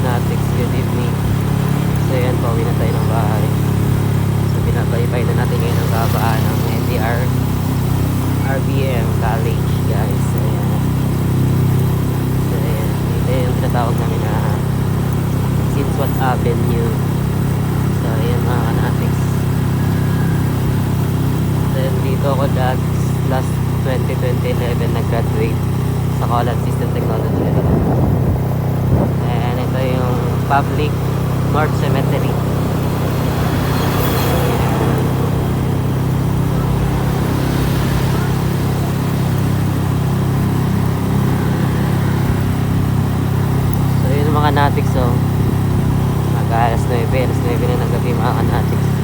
Fanatics, good evening. So yan, pauwi na tayo ng bahay. So binabaybay na natin ngayon ang kabaan ng NDR RBM College, guys. So yan. So yan, dito yung tinatawag namin na Sinswat Avenue. So yan mga Fanatics. So yan, dito ako last 2011 nag-graduate sa College System Technology. And ito yung public North Cemetery. So yun mga Fanatics, so mag alas 9 na ng gabi mga Fanatics.